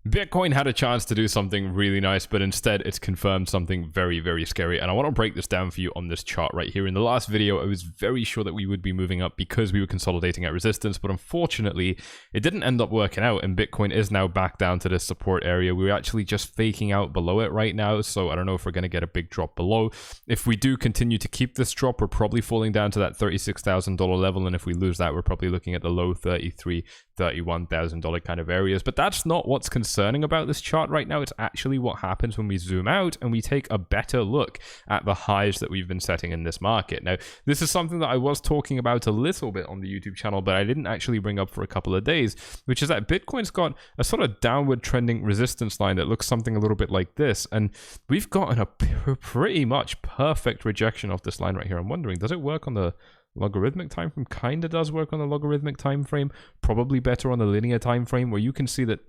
Bitcoin had a chance to do something really nice, but instead it's confirmed something very, very scary. And I want to break this down for you on this chart right here. In the last video, I was very sure that we would be moving up because we were consolidating at resistance, but unfortunately, it didn't end up working out, and Bitcoin is now back down to this support area. We're actually just faking out below it right now, so I don't know if we're going to get a big drop below. If we do continue to keep this drop, we're probably falling down to that $36,000 level, and if we lose that, we're probably looking at the low $33,000, $31,000 kind of areas. But that's not what's concerning about this chart right now. It's actually what happens when we zoom out and we take a better look at the highs that we've been setting in this market. Now, this is something that I was talking about a little bit on the YouTube channel, but I didn't actually bring up for a couple of days, which is that Bitcoin's got a sort of downward trending resistance line that looks something a little bit like this, and we've gotten a pretty much perfect rejection of this line right here. I'm wondering, does it work on the logarithmic time frame? Kind of does work on the logarithmic time frame, probably better on the linear time frame, where you can see that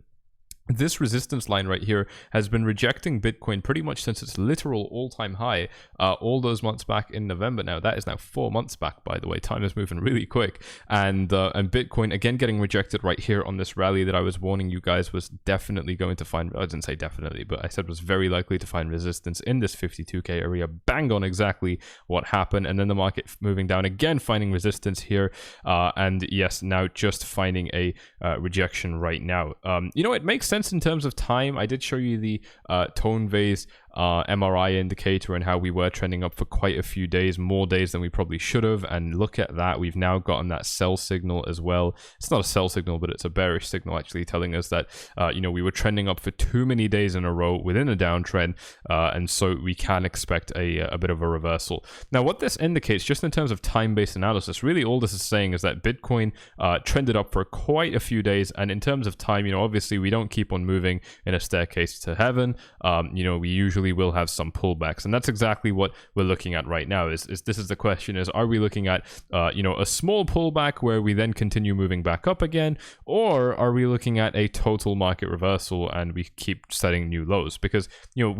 this resistance line right here has been rejecting Bitcoin pretty much since its literal all-time high all those months back in November. Now that is now 4 months back, by the way. Time is moving really quick, and Bitcoin again getting rejected right here on this rally that I was warning you guys was definitely going to find, I didn't say definitely, but I said was very likely to find resistance in this 52k area. Bang on exactly what happened, and then the market moving down again, finding resistance here, and yes, now just finding a rejection right now. You know, it makes sense in terms of time. I did show you the 𝗪𝗙𝗪𝗔𝗟 MRI indicator and how we were trending up for quite a few days, more days than we probably should have. And look at that, we've now gotten that sell signal as well. It's not a sell signal, but it's a bearish signal actually telling us that you know, we were trending up for too many days in a row within a downtrend, and so we can expect a bit of a reversal. Now, what this indicates, just in terms of time-based analysis, really all this is saying is that Bitcoin trended up for quite a few days, and in terms of time, you know, obviously we don't keep on moving in a staircase to heaven. You know, we usually will have some pullbacks, and that's exactly what we're looking at right now. Is this is the question: is are we looking at you know, a small pullback where we then continue moving back up again, or are we looking at a total market reversal and we keep setting new lows? Because, you know,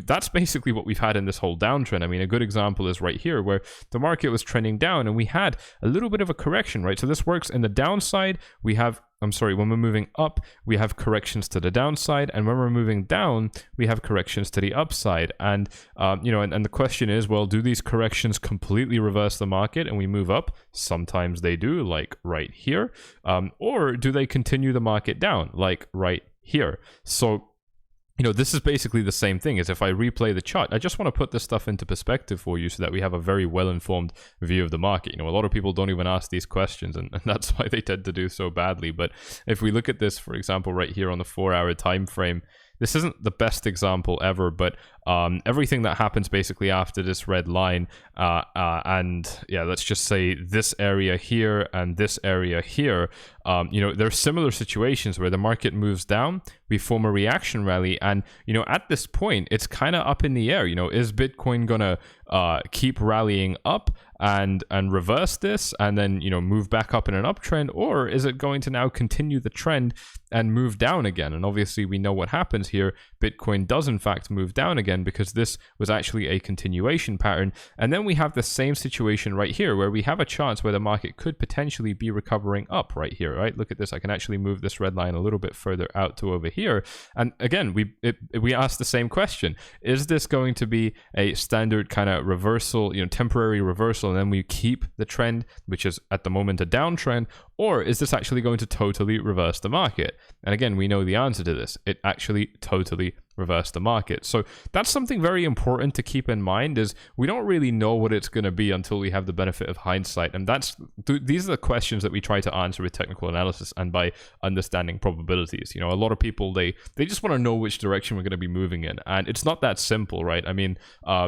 that's basically what we've had in this whole downtrend. I mean, a good example is right here where the market was trending down and we had a little bit of a correction, right? So this works in the downside. We have, when we're moving up, we have corrections to the downside, and when we're moving down, we have corrections to the upside. And you know, and the question is, well, do these corrections completely reverse the market and we move up? Sometimes they do, like right here, or do they continue the market down, like right here? So, you know, this is basically the same thing as if I replay the chart. I just want to put this stuff into perspective for you so that we have a very well-informed view of the market. You know, a lot of people don't even ask these questions, and that's why they tend to do so badly. But if we look at this, for example, right here on the 4-hour time frame, this isn't the best example ever, but everything that happens basically after this red line, and yeah, let's just say this area here and this area here, you know, there are similar situations where the market moves down, we form a reaction rally, and, you know, at this point, it's kind of up in the air. You know, is Bitcoin gonna keep rallying up and reverse this and then, you know, move back up in an uptrend, or is it going to now continue the trend and move down again? And obviously we know what happens here. Bitcoin does in fact move down again because this was actually a continuation pattern. And then we have the same situation right here where we have a chance where the market could potentially be recovering up right here, right? Look at this. I can actually move this red line a little bit further out to over here. And again, we asked the same question. Is this going to be a standard kind of reversal, you know, temporary reversal, and then we keep the trend, which is at the moment a downtrend, or is this actually going to totally reverse the market? And again, we know the answer to this. It actually totally reverse the market. So that's something very important to keep in mind, is we don't really know what it's going to be until we have the benefit of hindsight. And these are the questions that we try to answer with technical analysis and by understanding probabilities. You know, a lot of people, they just want to know which direction we're going to be moving in, and it's not that simple, right? I mean,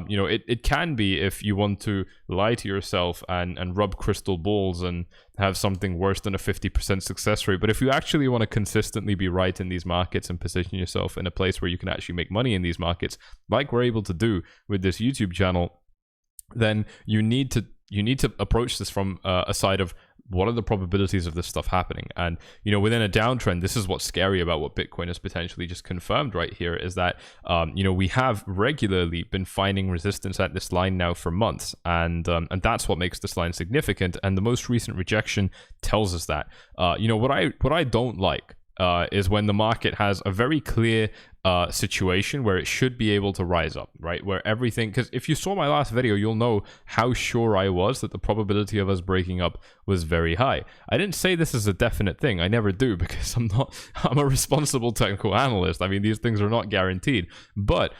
you know, it can be if you want to lie to yourself and rub crystal balls and have something worse than a 50% success rate. But if you actually want to consistently be right in these markets and position yourself in a place where you can actually make money in these markets, like we're able to do with this YouTube channel, then you need to approach this from a side of what are the probabilities of this stuff happening. And, you know, within a downtrend, this is what's scary about what Bitcoin has potentially just confirmed right here, is that, you know, we have regularly been finding resistance at this line now for months. And that's what makes this line significant. And the most recent rejection tells us that. You know, what I don't like is when the market has a very clear situation where it should be able to rise up, right? Where everything, because if you saw my last video, you'll know how sure I was that the probability of us breaking up was very high. I didn't say this is a definite thing. I never do, because I'm a responsible technical analyst. I mean, these things are not guaranteed. But,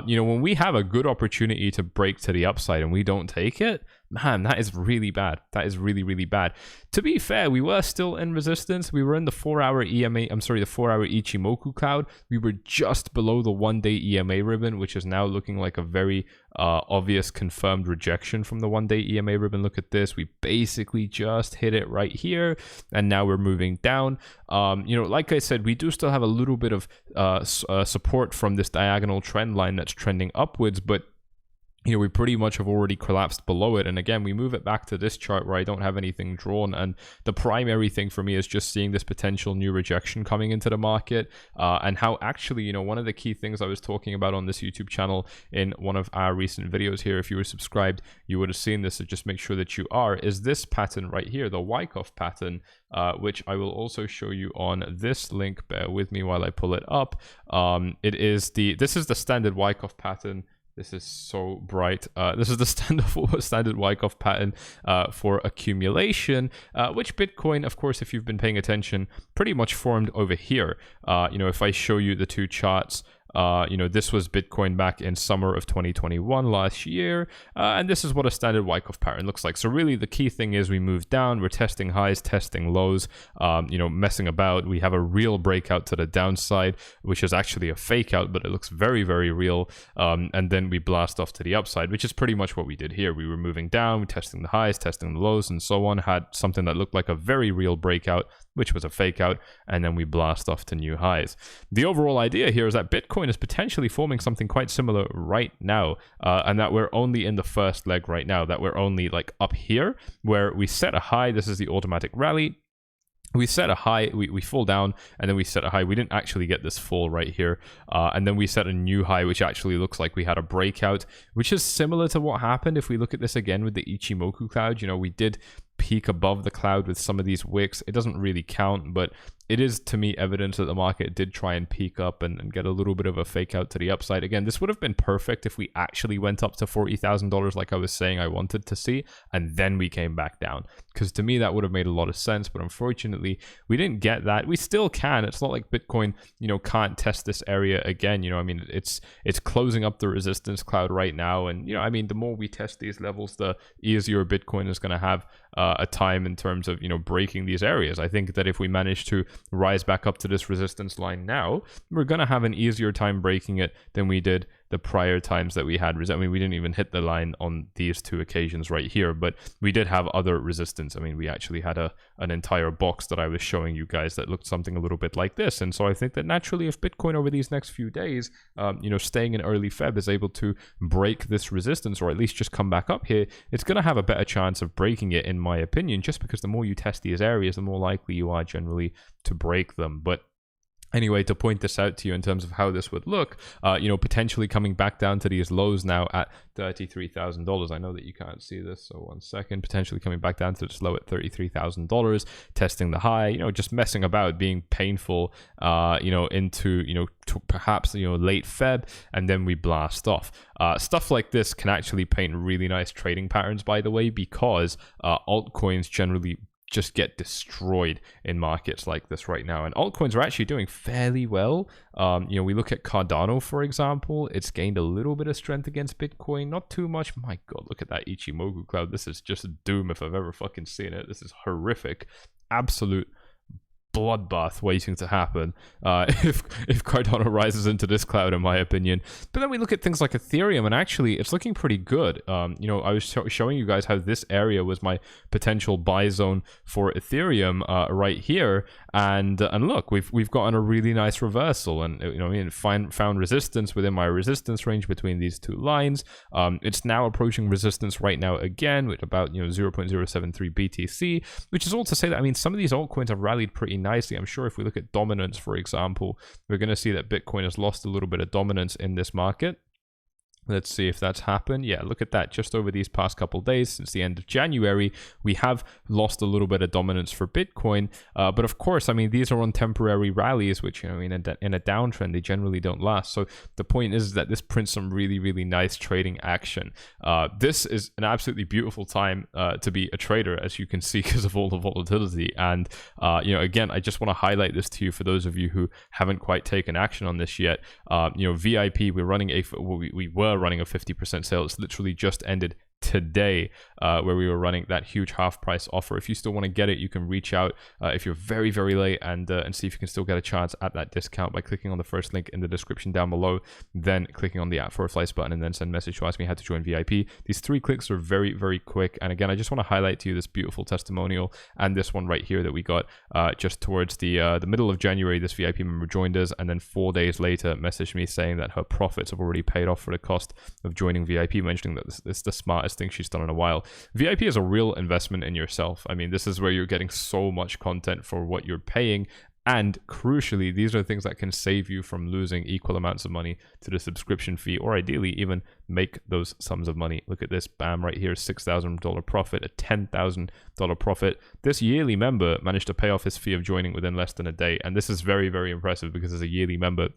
you know, when we have a good opportunity to break to the upside and we don't take it, man, that is really bad. That is really, really bad. To be fair, we were still in resistance. We were in the 4-hour EMA, the 4-hour Ichimoku cloud. We were just below the 1-day EMA ribbon, which is now looking like a very obvious confirmed rejection from the 1-day EMA ribbon. Look at this. We basically just hit it right here, and now we're moving down. You know, like I said, we do still have a little bit of support from this diagonal trend line that's trending upwards, but you know, we pretty much have already collapsed below it. And again, we move it back to this chart where I don't have anything drawn. And the primary thing for me is just seeing this potential new rejection coming into the market, and how actually, you know, one of the key things I was talking about on this YouTube channel in one of our recent videos here, if you were subscribed, you would have seen this, so just make sure that you are, is this pattern right here, the Wyckoff pattern, which I will also show you on this link. Bear with me while I pull it up. This is the standard Wyckoff pattern. This is so bright. This is the standard Wyckoff pattern for accumulation, which Bitcoin, of course, if you've been paying attention, pretty much formed over here. You know, if I show you the two charts, you know, this was Bitcoin back in summer of 2021 last year, and this is what a standard Wyckoff pattern looks like. So really the key thing is we move down, we're testing highs, testing lows, you know, messing about. We have a real breakout to the downside, which is actually a fake out, but it looks very, very real, and then we blast off to the upside, which is pretty much what we did here. We were moving down, we're testing the highs, testing the lows, and so on, had something that looked like a very real breakout, which was a fake out, and then we blast off to new highs. The overall idea here is that Bitcoin is potentially forming something quite similar right now, and that we're only in the first leg right now, that we're only like up here, where we set a high. This is the automatic rally. We set a high, we fall down, and then we set a high. We didn't actually get this fall right here. And then we set a new high, which actually looks like we had a breakout, which is similar to what happened if we look at this again with the Ichimoku cloud. You know, we did peak above the cloud with some of these wicks. It doesn't really count, but it is, to me, evidence that the market did try and peak up and get a little bit of a fake out to the upside. Again, this would have been perfect if we actually went up to $40,000 like I was saying I wanted to see, and then we came back down. Because to me, that would have made a lot of sense, but unfortunately, we didn't get that. We still can. It's not like Bitcoin, you know, can't test this area again. You know, I mean, it's closing up the resistance cloud right now, and, you know, I mean, the more we test these levels, the easier Bitcoin is going to have a time in terms of, you know, breaking these areas. I think that if we manage to rise back up to this resistance line now, we're going to have an easier time breaking it than we did the prior times that we had. I mean, we didn't even hit the line on these two occasions right here, but we did have other resistance. I mean, we actually had an entire box that I was showing you guys that looked something a little bit like this. And so I think that naturally, if Bitcoin over these next few days, you know, staying in early Feb is able to break this resistance, or at least just come back up here, it's going to have a better chance of breaking it, in my opinion, just because the more you test these areas, the more likely you are generally to break them. But anyway, to point this out to you in terms of how this would look, you know, potentially coming back down to these lows now at $33,000. I know that you can't see this, so 1 second. Potentially coming back down to this low at $33,000, testing the high, you know, just messing about, being painful, you know, into, you know, perhaps, you know, late Feb, and then we blast off. Stuff like this can actually paint really nice trading patterns, by the way, because altcoins generally just get destroyed in markets like this right now, and altcoins are actually doing fairly well. You know, we look at Cardano, for example. It's gained a little bit of strength against Bitcoin, not too much. My god, look at that Ichimoku cloud. This is just doom if I've ever fucking seen it. This is horrific, absolute bloodbath waiting to happen if Cardano rises into this cloud, in my opinion. But then we look at things like Ethereum, and actually it's looking pretty good. You know, I was showing you guys how this area was my potential buy zone for Ethereum right here, and look, we've gotten a really nice reversal, and, you know, I mean, found resistance within my resistance range between these two lines. It's now approaching resistance right now again with about, you know, 0.073 BTC, which is all to say that, I mean, some of these altcoins have rallied pretty nicely. I'm sure if we look at dominance, for example, we're going to see that Bitcoin has lost a little bit of dominance in this market. Let's see if that's happened. Yeah, look at that. Just over these past couple days, since the end of January, we have lost a little bit of dominance for Bitcoin. But of course, I mean, these are on temporary rallies, which, you know, in a downtrend, they generally don't last. So the point is that this prints some really, really nice trading action. This is an absolutely beautiful time to be a trader, as you can see, because of all the volatility. And, you know, again, I just want to highlight this to you for those of you who haven't quite taken action on this yet. You know, VIP, we're running we were running a 50% sale. It's literally just ended today, where we were running that huge half price offer. If you still want to get it, you can reach out if you're very, very late, and see if you can still get a chance at that discount by clicking on the first link in the description down below, then clicking on the @4flights button, and then send message to ask me how to join VIP. These 3 clicks are very, very quick. And again, I just want to highlight to you this beautiful testimonial and this one right here that we got just towards the middle of January. This VIP member joined us, and then 4 days later messaged me saying that her profits have already paid off for the cost of joining VIP, mentioning that this is the smartest thing she's done in a while. VIP is a real investment in yourself. I mean, this is where you're getting so much content for what you're paying. And crucially, these are things that can save you from losing equal amounts of money to the subscription fee, or ideally even make those sums of money. Look at this, bam, right here, $6,000 profit, a $10,000 profit. This yearly member managed to pay off his fee of joining within less than a day. And this is very, very impressive, because as a yearly member,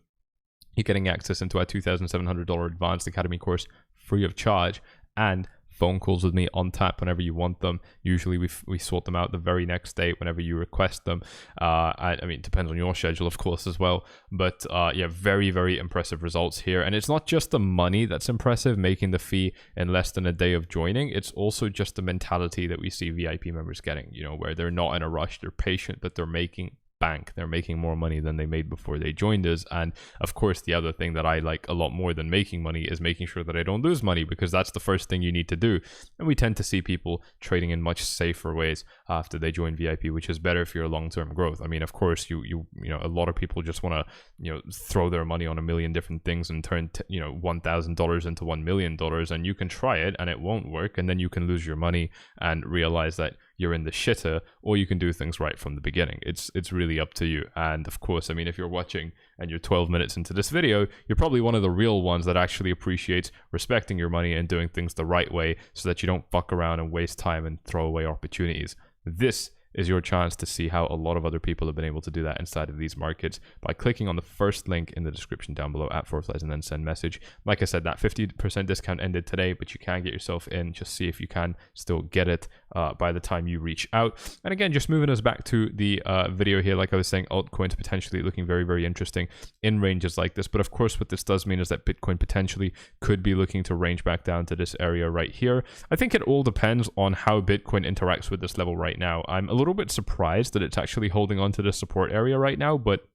you're getting access into our $2,700 advanced academy course free of charge, and phone calls with me on tap whenever you want them. Usually we sort them out the very next day whenever you request them. I mean, it depends on your schedule, of course, as well. But yeah, very, very impressive results here. And it's not just the money that's impressive, making the fee in less than a day of joining. It's also just the mentality that we see VIP members getting, you know, where they're not in a rush, they're patient, but they're making bank. They're making more money than they made before they joined us. And of course, the other thing that I like a lot more than making money is making sure that I don't lose money, because that's the first thing you need to do. And we tend to see people trading in much safer ways after they join VIP, which is better for your long-term growth. I mean, of course, you know, a lot of people just want to, you know, throw their money on a million different things and turn you know, $1,000 into $1 million, and you can try it and it won't work, and then you can lose your money and realize that you're in the shitter, or you can do things right from the beginning. It's really up to you. And of course, I mean, if you're watching and you're 12 minutes into this video, you're probably one of the real ones that actually appreciates respecting your money and doing things the right way, so that you don't fuck around and waste time and throw away opportunities. This is your chance to see how a lot of other people have been able to do that inside of these markets by clicking on the first link in the description down below @4flights, and then send message. Like I said, that 50% discount ended today, but you can get yourself in. Just see if you can still get it by the time you reach out. And again, just moving us back to the video here, like I was saying, altcoins potentially looking very, very interesting in ranges like this. But of course, what this does mean is that Bitcoin potentially could be looking to range back down to this area right here. I think it all depends on how Bitcoin interacts with this level right now. I'm a little bit surprised that it's actually holding on to the support area right now, but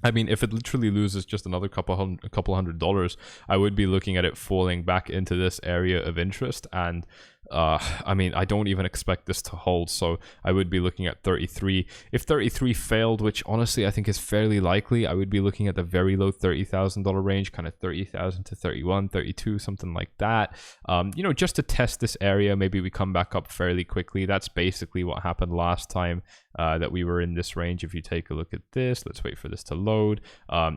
I mean, if it literally loses just another couple $100, I would be looking at it falling back into this area of interest. And I mean, I don't even expect this to hold, so I would be looking at 33. If 33 failed, which honestly I think is fairly likely, I would be looking at the very low $30,000 range, kind of 30,000 to 31, 32, something like that. You know, just to test this area. Maybe we come back up fairly quickly. That's basically what happened last time that we were in this range. If you take a look at this, let's wait for this to load.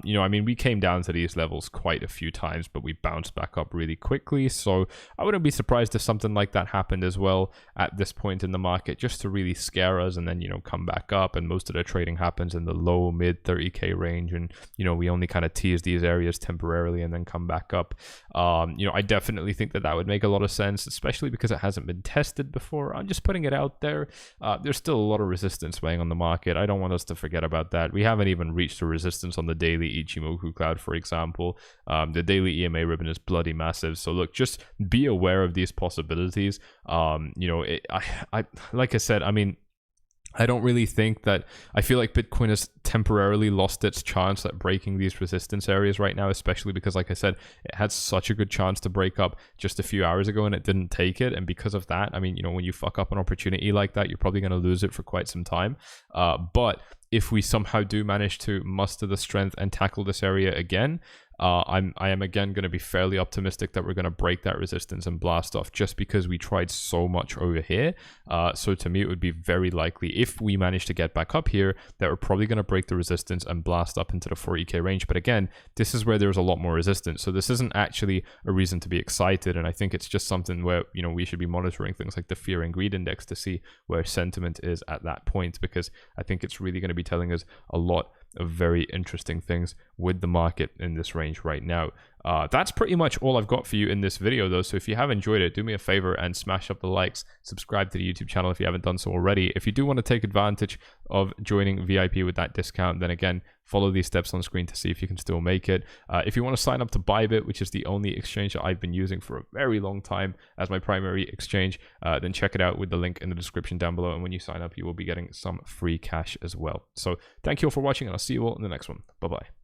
You know, I mean, we came down to these levels quite a few times, but we bounced back up really quickly. So I wouldn't be surprised if something like that happened as well at this point in the market, just to really scare us, and then, you know, come back up. And most of the trading happens in the low mid 30k range, and, you know, we only kind of tease these areas temporarily and then come back up. You know, I definitely think that that would make a lot of sense, especially because it hasn't been tested before. I'm just putting it out there. There's still a lot of resistance weighing on the market. I don't want us to forget about that. We haven't even reached a resistance on the daily Ichimoku cloud, for example. The daily EMA ribbon is bloody massive. So look, just be aware of these possibilities. You know, I like I said, I mean, I don't really think that, I feel like Bitcoin has temporarily lost its chance at breaking these resistance areas right now, especially because, like I said, it had such a good chance to break up just a few hours ago and it didn't take it. And because of that, I mean, you know, when you fuck up an opportunity like that, you're probably going to lose it for quite some time. But if we somehow do manage to muster the strength and tackle this area again, I am again going to be fairly optimistic that we're going to break that resistance and blast off, just because we tried so much over here. So to me, it would be very likely, if we manage to get back up here, that we're probably going to break the resistance and blast up into the 40k range. But again, this is where there's a lot more resistance, so this isn't actually a reason to be excited. And I think it's just something where, you know, we should be monitoring things like the fear and greed index to see where sentiment is at that point, because I think it's really going to be telling us a lot of very interesting things with the market in this range right now. That's pretty much all I've got for you in this video though. So if you have enjoyed it, do me a favor and smash up the likes, subscribe to the YouTube channel if you haven't done so already. If you do want to take advantage of joining VIP with that discount, then again, follow these steps on screen to see if you can still make it. If you want to sign up to Bybit, which is the only exchange that I've been using for a very long time as my primary exchange, then check it out with the link in the description down below. And when you sign up, you will be getting some free cash as well. So thank you all for watching, and I'll see you all in the next one. Bye-bye.